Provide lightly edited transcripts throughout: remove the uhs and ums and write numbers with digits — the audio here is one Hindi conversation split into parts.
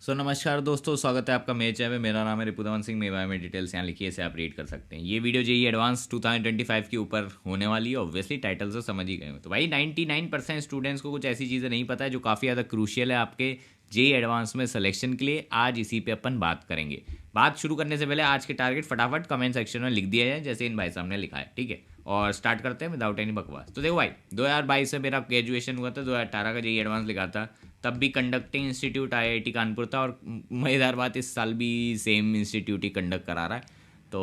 नमस्कार दोस्तों, स्वागत है आपका मेरे चैनल में। मेरा नाम है रिपुदमन सिंह। मेरे बारे में डिटेल्स यहाँ लिखी है, इसे आप रीड कर सकते हैं। ये वीडियो जेई एडवांस 2025 के ऊपर होने वाली है। ऑब्वियसली टाइटल से समझ ही गए हो। तो भाई 99% स्टूडेंट्स को कुछ ऐसी चीज़ें नहीं पता है जो काफ़ी ज़्यादा क्रूशियल है आपके जेई एडवांस में सिलेक्शन के लिए। आज इसी पे अपन बात करेंगे। बात शुरू करने से पहले आज के टारगेट फटाफट कमेंट सेक्शन में लिख दिया जाए, जैसे इन भाई साहब ने लिखा है, ठीक है। और स्टार्ट करते हैं विदाउट एनी बकवास। तो देखो भाई, 2022 से मेरा ग्रेजुएशन हुआ था, 2018 का जेई एडवांस लिखा था। तब भी कंडक्टिंग इंस्टीट्यूट आईआईटी कानपुर था, और मज़ेदार बात, इस साल भी सेम इंस्टीट्यूट ही कंडक्ट करा रहा है। तो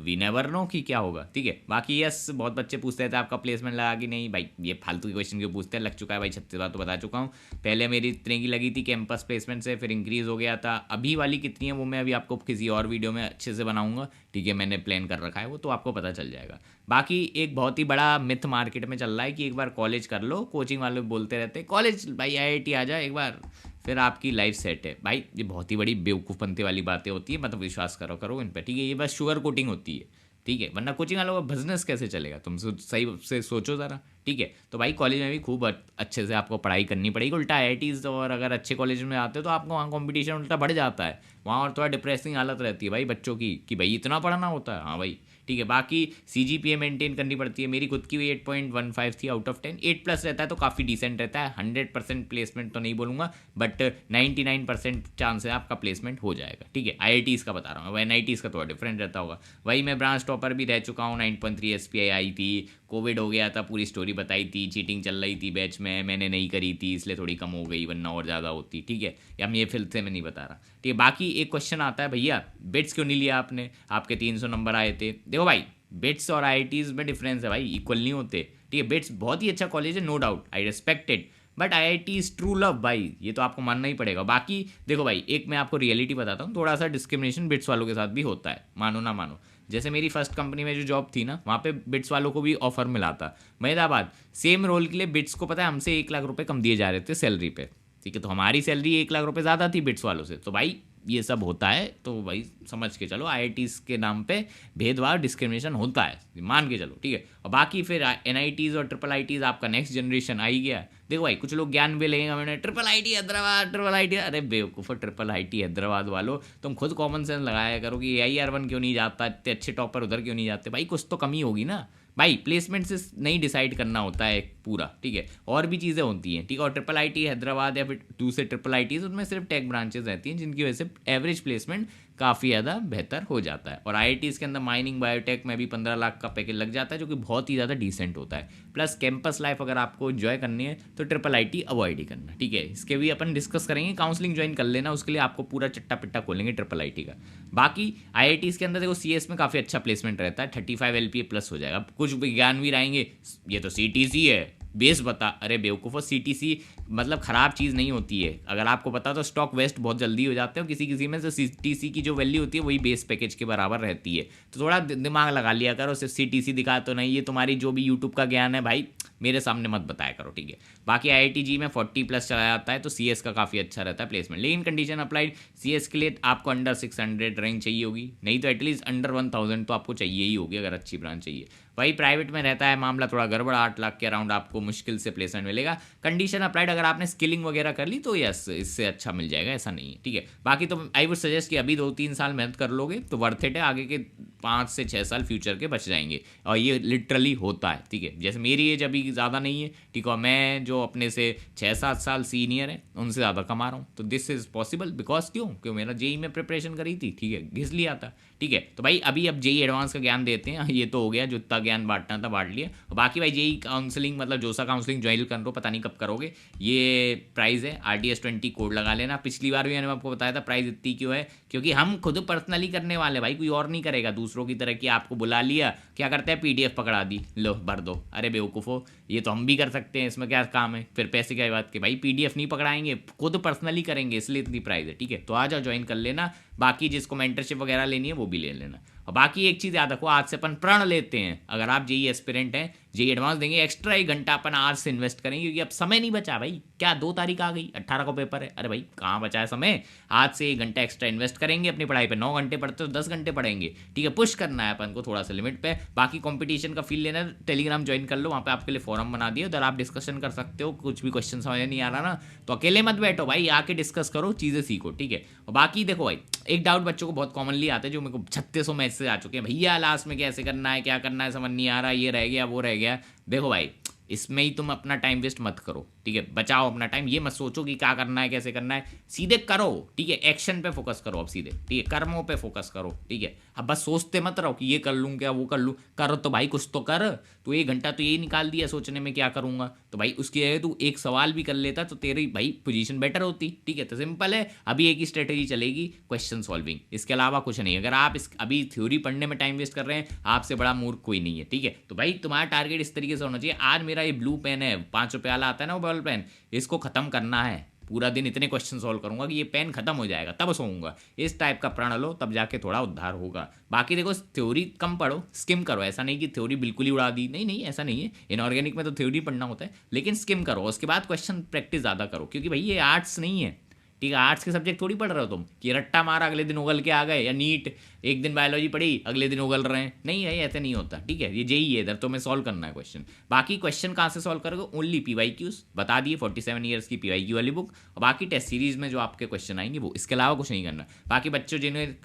वी नेवर नो कि क्या होगा, ठीक है। बाकी यस, बहुत बच्चे पूछते थे आपका प्लेसमेंट लगा कि नहीं। भाई ये फालतू के क्वेश्चन क्यों पूछते हैं, लग चुका है भाई, 36 बार तो बता चुका हूँ। पहले मेरी इतने की लगी थी कैंपस प्लेसमेंट से, फिर इंक्रीज़ हो गया था। अभी वाली कितनी है वो मैं अभी आपको किसी और वीडियो में अच्छे से बनाऊंगा, ठीक है। मैंने प्लान कर रखा है वो, तो आपको पता चल जाएगा। बाकी एक बहुत ही बड़ा मिथ मार्केट में चल रहा है कि एक बार कॉलेज कर लो। कोचिंग वाले बोलते रहते हैं कॉलेज भाई आईआईटी आ जाए एक बार, फिर आपकी लाइफ सेट है। भाई ये बहुत ही बड़ी बेवकूफ़पंती वाली बातें होती है, मतलब विश्वास करो करो इन पर, ठीक है। ये बस शुगर कोटिंग होती है, ठीक है। वरना कोचिंग वालों का बिजनेस कैसे चलेगा, तुम सही से सोचो ज़रा, ठीक है। तो भाई कॉलेज में भी खूब अच्छे से आपको पढ़ाई करनी पड़ेगी। उल्टा आईआईटीज़ और अगर अच्छे कॉलेज में आते हो तो आपको वहाँ कंपटीशन उल्टा बढ़ जाता है। वहाँ और थोड़ा डिप्रेसिंग हालत रहती है भाई बच्चों की, कि भाई इतना पढ़ना होता है। हाँ भाई, ठीक है। बाकी सीजीपीए मेंटेन करनी पड़ती है। मेरी खुद की भी 8.15 थी आउट ऑफ 10। 8+ रहता है तो काफ़ी डिसेंट रहता है। 100% प्लेसमेंट तो नहीं बोलूँगा, बट 99% चांस है आपका प्लेसमेंट हो जाएगा, ठीक है। आईआईटीज़ का बता रहा हूँ, एनआईटीज़ का थोड़ा डिफरेंट रहता होगा। वही मैं ब्रांच टॉपर भी रह चुका हूँ। 9.3 एसपीआई आई थी, कोविड हो गया था, पूरी स्टोरी बताई थी। चीटिंग चल रही थी बैच में, मैंने नहीं करी थी, इसलिए थोड़ी कम हो गई, वरना और ज़्यादा होती, ठीक है। या मैं ये फिर से मैं नहीं बता रहा, ठीक है। बाकी एक क्वेश्चन आता है, भैया बिट्स क्यों नहीं लिया आपने, आपके 300 नंबर आए थे। देखो भाई, बिट्स और आईआईटीज़ में डिफरेंस है भाई, इक्वल नहीं होते, ठीक है। बिट्स बहुत ही अच्छा कॉलेज है, no doubt, I respect it, but IIT is true love भाई, ये तो आपको मानना ही पड़ेगा। बाकी देखो भाई, एक मैं आपको रियलिटी बताता हूँ, थोड़ा सा डिस्क्रिमिनेशन बिट्स वालों के साथ भी होता है, मानो ना मानो। जैसे मेरी फर्स्ट कंपनी में जो जॉब थी ना, वहाँ पे बिट्स वालों को भी ऑफर मिला था। महीदाबाद सेम रोल के लिए बिट्स को पता है हमसे 1 लाख रुपए कम दिए जा रहे थे सैलरी पे, ठीक है। तो हमारी सैलरी 1 लाख रुपए ज़्यादा थी बिट्स वालों से। तो भाई ये सब होता है, तो भाई समझ के चलो, आईआईटीज़ के नाम पे भेदभाव डिस्क्रिमिनेशन होता है, मान के चलो, ठीक है। और बाकी फिर एनआईटीज़ और ट्रिपल आईटीज़ आपका नेक्स्ट जनरेशन आ ही गया। देखो भाई, कुछ लोग ज्ञान भी लेंगे मैंने triple IT Hyderabad, triple IT, अरे बेवकूफ़, ट्रिपल आईटी हैदराबाद वालों, तुम खुद कॉमन सेंस लगाया करो कि AIR1 क्यों नहीं जाता, इतने अच्छे टॉपर उधर क्यों नहीं जाते। भाई कुछ तो कमी होगी ना भाई, प्लेसमेंट से नहीं डिसाइड करना होता है पूरा, ठीक है। और भी चीज़ें होती हैं, ठीक है। और ट्रिपल आईटी हैदराबाद या फिर दूसरे ट्रिपल आईटीज़, उनमें सिर्फ टेक ब्रांचेस रहती हैं, जिनकी वजह से एवरेज प्लेसमेंट काफ़ी ज़्यादा बेहतर हो जाता है। और आईआईटीज़ के अंदर माइनिंग बायोटेक में भी 15 लाख का पैकेज लग जाता है, जो कि बहुत ही ज़्यादा डिसेंट होता है। प्लस कैंपस लाइफ अगर आपको इन्जॉय करनी है तो ट्रिपल आईटी अवॉइड ही करना, ठीक है। इसके भी अपन डिस्कस करेंगे, काउंसलिंग ज्वाइन कर लेना, उसके लिए आपको पूरा चट्टा पिट्टा खोलेंगे ट्रिपल आईटी का। बाकी आईआईटीज़ के अंदर देखो सीएस में काफ़ी अच्छा प्लेसमेंट रहता है, 35 LPA प्लस हो जाएगा। कुछ विज्ञानवीर आएंगे, ये तो सीटीसी है, बेस बता, अरे बेवकूफ़ो, सीटीसी मतलब ख़राब चीज़ नहीं होती है। अगर आपको पता तो स्टॉक वेस्ट बहुत जल्दी हो जाते हैं, किसी किसी में से सीटीसी की जो वैल्यू होती है वही बेस पैकेज के बराबर रहती है। तो थोड़ा दिमाग लगा लिया करो, सिर्फ सीटीसी दिखा तो नहीं, ये तुम्हारी जो भी यूट्यूब का ज्ञान है भाई मेरे सामने मत बताया करो, ठीक है। बाकी आईआईटी में 40+ चला जाता है, तो सीएस का काफ़ी अच्छा रहता है प्लेसमेंट। लेकिन कंडीशन अप्लाइड, सीएस के लिए आपको अंडर 600 रैंक चाहिए होगी, नहीं तो एटलीस्ट अंडर 1000 तो आपको चाहिए ही होगी अगर अच्छी ब्रांच चाहिए। वही प्राइवेट में रहता है मामला थोड़ा गड़बड़, 8 लाख के अराउंड आपको मुश्किल से प्लेसमेंट मिलेगा। कंडीशन अप्लाइड, अगर आपने स्किलिंग वगैरह कर ली तो यस, इससे अच्छा मिल जाएगा, ऐसा नहीं है, ठीक है। बाकी तो आई वुड सजेस्ट कि अभी 2-3 साल मेहनत कर लोगे तो वर्थ इट है, आगे के 5 से 6 साल फ्यूचर के बच जाएंगे। और ये लिटरली होता है, ठीक है। जैसे मेरी एज अभी ज़्यादा नहीं है, ठीक है, मैं जो अपने से 6-7 साल सीनियर है उनसे ज़्यादा कमा रहा हूँ, तो दिस इज़ पॉसिबल बिकॉज क्यों मेरा जेई में प्रिपरेशन करी थी, ठीक है, घिस लिया था, ठीक है। तो भाई अभी अब जेई एडवांस का ज्ञान देते हैं, ये तो हो गया, जो इतना ज्ञान बांटना था बांट लिया। और बाकी भाई जेई काउंसलिंग, मतलब जोसा काउंसलिंग ज्वाइन कर लो, पता नहीं कब करोगे। ये प्राइस है RDS20 कोड लगा लेना। पिछली बार भी मैंने आपको बताया था प्राइस इतनी क्यों है, क्योंकि हम खुद पर्सनली करने वाले भाई, कोई और नहीं करेगा दूसरों की तरह कि आपको बुला लिया, क्या करते हैं PDF पकड़ा दी, लो भर दो, अरे बेवकूफ़ो, ये तो हम भी कर सकते हैं, इसमें क्या काम है, फिर पैसे क्या बात के भाई, PDF नहीं पकड़ाएंगे, खुद पर्सनली करेंगे, इसलिए इतनी प्राइस है, ठीक है। तो आ जाओ ज्वाइन कर लेना। बाकी जिसको मेंटरशिप वगैरह लेनी है वो भी ले लेना। और बाकी एक चीज़ याद रखो, आज से अपन प्रण लेते हैं, अगर आप जेई एस्पिरेंट हैं, जेई एडवांस देंगे, एक्स्ट्रा 1 घंटा अपन आज से इन्वेस्ट करेंगे, क्योंकि अब समय नहीं बचा भाई। क्या 2 तारीख आ गई, 18 को पेपर है, अरे भाई कहाँ बचा है समय। आज से 1 घंटा एक्स्ट्रा इन्वेस्ट करेंगे अपनी पढ़ाई पे। 9 घंटे पढ़ते तो 10 घंटे पढ़ेंगे, ठीक है। पुश करना है अपन को थोड़ा सा लिमिट पे। बाकी कंपटीशन का फील लेना, टेलीग्राम ज्वाइन कर लो, वहाँ पे आपके लिए फॉरम बना दिए, उधर आप डिस्कशन कर सकते हो। कुछ भी क्वेश्चन समझ नहीं आ रहा ना, तो अकेले मत बैठो भाई, आके डिस्कस करो, चीज़ें सीखो, ठीक है। और बाकी देखो भाई, एक डाउट बच्चों को बहुत कॉमनली आता है, जो मेरे को 3600 मैसेज आ चुके हैं, भैया लास्ट में कैसे करना है, क्या करना है, समझ नहीं आ रहा, ये रह गया वो रह गया। देखो भाई, इसमें ही तुम अपना टाइम वेस्ट मत करो, ठीक है। बचाओ अपना टाइम, ये मत सोचो कि क्या करना है कैसे करना है, सीधे करो, ठीक है। एक्शन पे फोकस करो अब सीधे, ठीक है। कर्मों पे फोकस करो, ठीक है। अब बस सोचते मत रहो कि ये कर लूँ क्या, वो कर लूँ। करो तो भाई कुछ तो कर। तो 1 घंटा तो यही निकाल दिया सोचने में क्या करूँगा, तो भाई उसकी जगह तू एक सवाल भी कर लेता तो तेरी भाई पोजीशन बेटर होती, ठीक है। तो सिंपल है, अभी एक ही स्ट्रेटेजी चलेगी, क्वेश्चन सॉल्विंग, इसके अलावा कुछ नहीं। अगर आप अभी थ्योरी पढ़ने में टाइम वेस्ट कर रहे हैं, आपसे बड़ा मूर्ख कोई नहीं है, ठीक है। तो भाई तुम्हारा टारगेट इस तरीके से होना चाहिए, आज मेरा ये ब्लू पेन है, 5 रुपये वाला आता है ना वो बॉल पेन, इसको खत्म करना है। पूरा दिन इतने क्वेश्चन सॉल्व करूंगा कि ये पेन खत्म हो जाएगा, तब सोऊंगा। इस टाइप का प्रण लो, तब जाके थोड़ा उद्धार होगा। बाकी देखो, थ्योरी कम पढ़ो, स्किम करो। ऐसा नहीं कि थ्योरी बिल्कुल ही उड़ा दी, नहीं नहीं, ऐसा नहीं है। इनऑर्गेनिक में तो थ्योरी पढ़ना होता है, लेकिन स्किम करो। उसके बाद क्वेश्चन प्रैक्टिस ज़्यादा करो, क्योंकि भाई ये आर्ट्स नहीं है, ठीक है। आर्ट्स के सब्जेक्ट थोड़ी पढ़ रहे हो तुम कि रट्टा मारा अगले दिन उगल के आ गए, या नीट एक दिन बायोलॉजी पढ़ी अगले दिन उगल रहे हैं, नहीं है, ऐसे नहीं होता, ठीक है। ये जेई है, इधर तो मैं सॉल्व करना है क्वेश्चन। बाकी क्वेश्चन कहाँ से सॉल्व करोगे, ओनली PYQs बता दिए, 47 ईयर्स की PYQ वाली बुक, और बाकी टेस्ट सीरीज में जो आपके क्वेश्चन आएंगे वो, इसके अलावा कुछ नहीं करना। बाकी बच्चों जिन्हें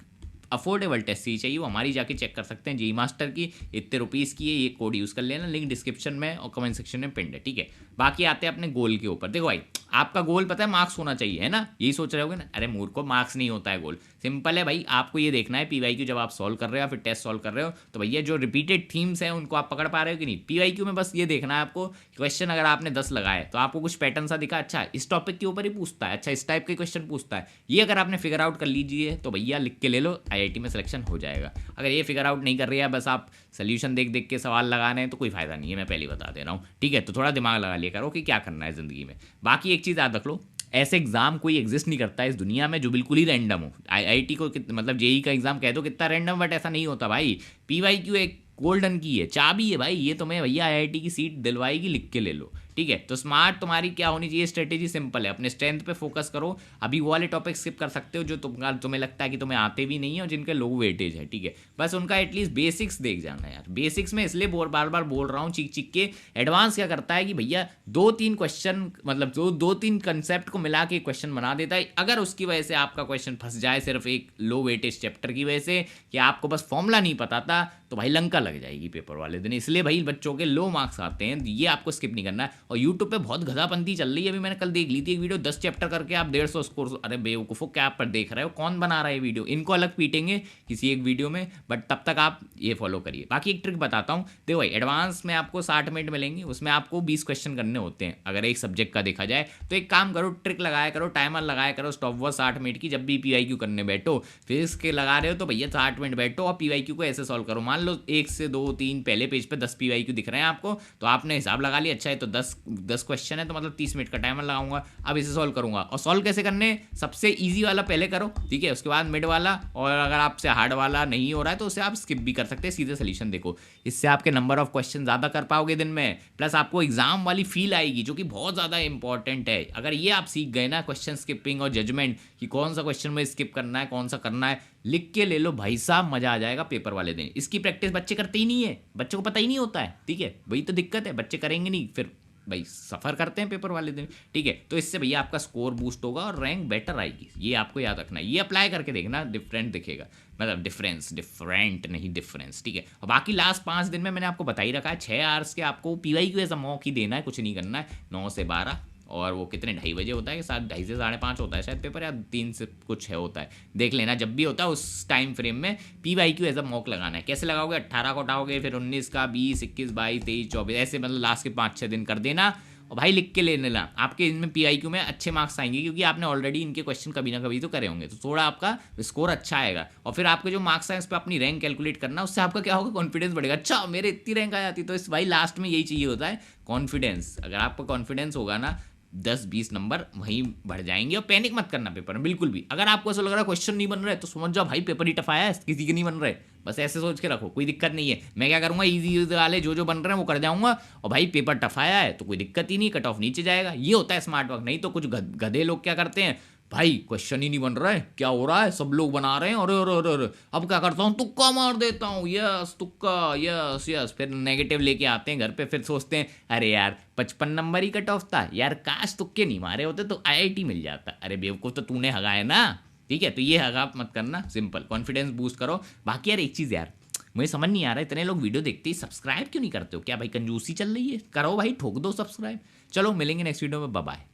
अफोर्डेबल टेस्ट सीरीज चाहिए वो हमारी जाके चेक कर सकते हैं, जेई मास्टर की, इतने रुपीज़ की है, ये कोड यूज़ कर लेना, लिंक डिस्क्रिप्शन में और कमेंट सेक्शन में पिंड है, ठीक है। बाकी आते हैं अपने गोल के ऊपर। देखो भाई, आपका गोल पता है मार्क्स होना चाहिए, है ना, यही सोच रहे होगे ना। अरे मूर्ख को, मार्क्स नहीं होता है गोल, सिंपल है भाई। आपको ये देखना है PYQ जब आप सॉल्व कर रहे हो, फिर टेस्ट सॉल्व कर रहे हो, तो भैया जो रिपीटेड थीम्स हैं उनको आप पकड़ पा रहे हो कि नहीं। PYQ में बस ये देखना है आपको, क्वेश्चन अगर आपने 10 लगाए तो आपको कुछ पैटर्न सा दिखा, अच्छा इस टॉपिक के ऊपर ही पूछता है, अच्छा इस टाइप के क्वेश्चन पूछता है, ये अगर आपने फिगर आउट कर लीजिए तो भैया लिख के ले लो, IIT में सिलेक्शन हो जाएगा। अगर ये फिगर आउट नहीं कर रही है, बस आप सोल्यूशन देख देख के सवाल लगा रहे हैं, तो कोई फायदा नहीं है, मैं पहले बता दे रहा हूँ, ठीक है। तो थोड़ा दिमाग लगा लिया करो कि क्या करना है ज़िंदगी में। बाकी एक चीज़ याद रख लो, ऐसे एग्जाम कोई एग्जिस्ट नहीं करता है इस दुनिया में जो बिल्कुल ही रैंडम हो। IIT को मतलब जेई का एग्जाम कह दो कितना रैंडम, बट ऐसा नहीं होता भाई। PYQ एक गोल्डन की है, चाबी है भाई, ये तुम्हें भैया IIT की सीट दिलवाएगी, लिख के ले लो, ठीक है। तो स्मार्ट तुम्हारी क्या होनी चाहिए, स्ट्रेटेजी सिंपल है, अपने स्ट्रेंथ पे फोकस करो। अभी वो वाले टॉपिक स्किप कर सकते हो जो तुम्हें लगता है कि तुम्हें आते भी नहीं है और जिनके लो वेटेज है, ठीक है। बस उनका एटलीस्ट बेसिक्स देख जाना यार। बेसिक्स में इसलिए बार बार बोल रहा हूँ चीख चीख के। एडवांस क्या करता है कि भैया 2-3 क्वेश्चन, मतलब 2-3 कंसेप्ट को मिला के क्वेश्चन बना देता है। अगर उसकी वजह से आपका क्वेश्चन फंस जाए सिर्फ एक लो वेटेज चैप्टर की वजह से, कि आपको बस फॉर्मूला नहीं पता था, तो भाई लंका लग जाएगी पेपर वाले दिन। इसलिए भाई बच्चों के लो मार्क्स आते हैं, ये आपको स्किप नहीं करना है। और यूट्यूब पे बहुत गधापंती चल रही है, अभी मैंने कल देख ली थी एक वीडियो, 10 चैप्टर करके आप 150 स्कोर। अरे बेवकूफ़ो, क्या आप पर देख रहे हो, कौन बना रहा है वीडियो, इनको अलग पीटेंगे किसी एक वीडियो में, बट तब तक आप ये फॉलो करिए। बाकी एक ट्रिक बताता हूँ, देखो भाई एडवांस में आपको 60 मिनट मिलेंगे, उसमें आपको 20 क्वेश्चन करने होते हैं अगर एक सब्जेक्ट का देखा जाए। तो एक काम करो, ट्रिक लगाया करो, टाइमर लगाया करो, स्टॉप वॉच 60 मिनट की, जब भी PYQ करने बैठो। फिजिक्स के लगा रहे हो तो भैया 60 मिनट बैठो और PYQ को ऐसे सॉल्व करो। मान लो 1 से 2-3 पहले पेज पे 10 PYQ दिख रहे हैं आपको, तो आपने हिसाब लगा लिया, अच्छा है तो 10 क्वेश्चन है, तो मतलब 30 मिनट का टाइमर लगाऊंगा, अब इसे सॉल्व करूंगा। और सॉल्व कैसे करने, सबसे इजी वाला पहले करो, ठीक है, उसके बाद मिड वाला, और अगर आपसे हार्ड वाला नहीं हो रहा है तो उसे आप स्किप भी कर सकते हैं, सीधे सोल्यूशन देखो। इससे आपके नंबर ऑफ क्वेश्चन ज़्यादा कर पाओगे दिन में, प्लस आपको एग्जाम वाली फील आएगी, जो कि बहुत ज़्यादा इंपॉर्टेंट है। अगर ये आप सीख गए ना, क्वेश्चन स्किपिंग और जजमेंट, कि कौन सा क्वेश्चन में स्किप करना है, कौन सा करना है, लिख के ले लो भाई साहब, मजा आ जाएगा पेपर वाले दिन। इसकी प्रैक्टिस बच्चे करते ही नहीं है, बच्चों को पता ही नहीं होता है, ठीक है, वही तो दिक्कत है, बच्चे करेंगे नहीं, फिर भाई सफ़र करते हैं पेपर वाले दिन, ठीक है। तो इससे भैया आपका स्कोर बूस्ट होगा और रैंक बेटर आएगी, ये आपको याद रखना है। ये अप्लाई करके देखना, डिफरेंट दिखेगा, मतलब डिफरेंट नहीं डिफरेंस, ठीक है। और बाकी लास्ट 5 दिन में मैंने आपको बता ही रखा है, 6 आवर्स के आपको PYQ एज अ मॉक ही देना है, कुछ नहीं करना है। 9 से 12, और वो कितने 2:30 बजे होता है कि 2:30 से 5:30 होता है शायद पेपर, या 3 से कुछ है होता है, देख लेना। जब भी होता है उस टाइम फ्रेम में PYQ एज अ मॉक लगाना है। कैसे लगाओगे, 18 को उठाओगे, फिर 19 का, 20, 21, 22, 23, 24, ऐसे मतलब लास्ट के 5-6 दिन कर देना, और भाई लिख के ले लेना। आपके इनमें PYQ में अच्छे मार्क्स आएंगे, क्योंकि आपने ऑलरेडी इनके क्वेश्चन कभी ना कभी तो करे होंगे, तो थोड़ा आपका स्कोर अच्छा आएगा। और फिर आपके जो मार्क्स आए उस पर अपनी रैंक कैलकुलेट करना, उससे आपका क्या होगा, कॉन्फिडेंस बढ़ेगा। अच्छा मेरे इतनी रैंक आ जाती, तो इस भाई लास्ट में यही चाहिए होता है, कॉन्फिडेंस। अगर आपका कॉन्फिडेंस होगा ना, 10-20 नंबर वहीं बढ़ जाएंगे। और पैनिक मत करना पेपर में बिल्कुल भी। अगर आपको ऐसा लग रहा है क्वेश्चन नहीं बन रहे, तो समझ जाओ भाई पेपर ही टफ आया है, किसी के नहीं बन रहे, बस ऐसे सोच के रखो, कोई दिक्कत नहीं है। मैं क्या करूँगा, ईजी वाले जो बन रहे हैं वो कर जाऊँगा, और भाई पेपर टफ आया है तो कोई दिक्कत ही नहीं, कट ऑफ नीचे जाएगा। ये होता है स्मार्ट वर्क। नहीं तो कुछ गधे लोग क्या करते हैं, भाई क्वेश्चन ही नहीं बन रहा है, क्या हो रहा है, सब लोग बना रहे हैं, अरे अरे अरे अरे, अब क्या करता हूँ, तुक्का मार देता हूँ, यस तुक्का, यस यस, फिर नेगेटिव लेके आते हैं घर पे, फिर सोचते हैं अरे यार 55 नंबर ही कट ऑफ था यार, काश तुक्के नहीं मारे होते तो IIT मिल जाता। अरे बेवकूफ़, तो तूने हगा है ना, ठीक है। तो ये हगा मत करना, सिंपल, कॉन्फिडेंस बूस्ट करो। बाकी यार एक चीज़ यार, मुझे समझ नहीं आ रहा है, इतने लोग वीडियो देखते ही सब्सक्राइब क्यों नहीं करते हो, क्या भाई कंजूसी चल रही है? करो भाई, ठोक दो सब्सक्राइब। चलो मिलेंगे नेक्स्ट वीडियो में, बाय बाय।